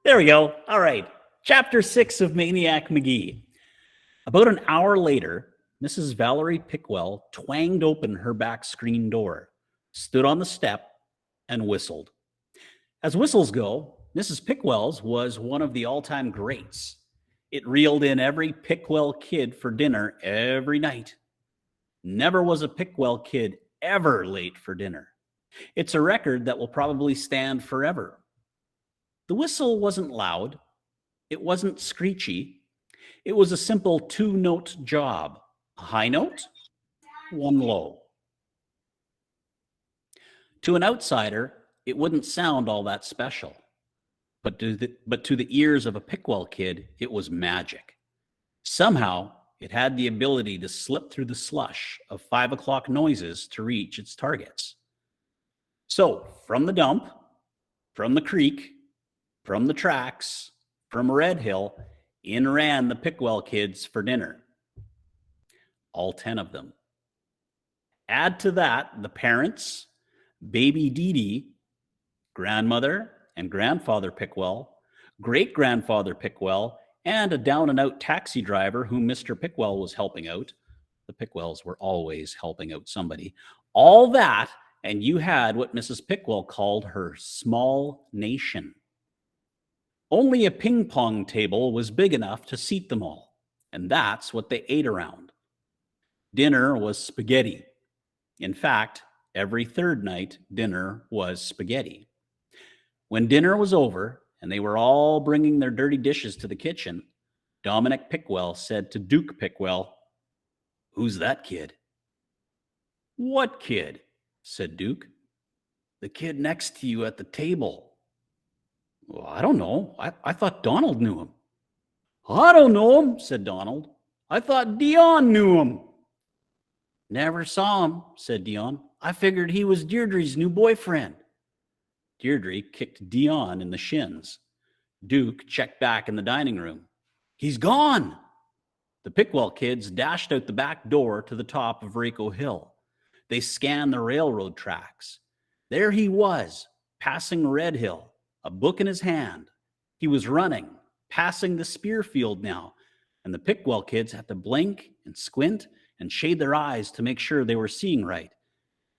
There we go. All right. Chapter 6 of Maniac Magee. About an hour later, Mrs. Valerie Pickwell twanged open her back screen door, stood on the step, and whistled. As whistles go, Mrs. Pickwell's was one of the all-time greats. It reeled in every Pickwell kid for dinner every night. Never was a Pickwell kid ever late for dinner. It's a record that will probably stand forever. The whistle wasn't loud. It wasn't screechy. It was a simple two-note job. A high note, one low. To an outsider, it wouldn't sound all that special. But to the ears of a Pickwell kid, it was magic. Somehow, it had the ability to slip through the slush of 5 o'clock noises to reach its targets. So, from the dump, from the creek, from the tracks, from Red Hill, in ran the Pickwell kids for dinner. All 10 of them. Add to that the parents, baby Dee Dee, grandmother and grandfather Pickwell, great-grandfather Pickwell, and a down-and-out taxi driver whom Mr. Pickwell was helping out. The Pickwells were always helping out somebody. All that, and you had what Mrs. Pickwell called her small nation. Only a ping-pong table was big enough to seat them all, and that's what they ate around. Dinner was spaghetti. In fact, every third night, dinner was spaghetti. When dinner was over and they were all bringing their dirty dishes to the kitchen, Dominic Pickwell said to Duke Pickwell, "Who's that kid?" "What kid?" said Duke. "The kid next to you at the table." "Well, I don't know. I thought Donald knew him." "I don't know him," said Donald. "I thought Dion knew him." "Never saw him," said Dion. "I figured he was Deirdre's new boyfriend." Deirdre kicked Dion in the shins. Duke checked back in the dining room. "He's gone!" The Pickwell kids dashed out the back door to the top of Raco Hill. They scanned the railroad tracks. There he was, passing Red Hill, a book in his hand. He was running, passing the spear field now, and the Pickwell kids had to blink and squint and shade their eyes to make sure they were seeing right,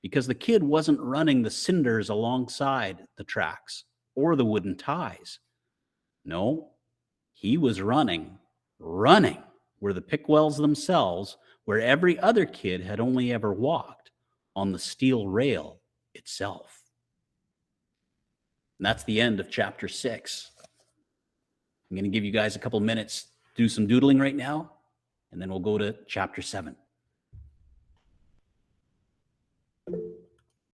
because the kid wasn't running the cinders alongside the tracks or the wooden ties. No, he was running where the Pickwells themselves, where every other kid had only ever walked, on the steel rail itself. And that's the end of chapter 6. I'm going to give you guys a couple minutes to do some doodling right now, and then we'll go to chapter 7.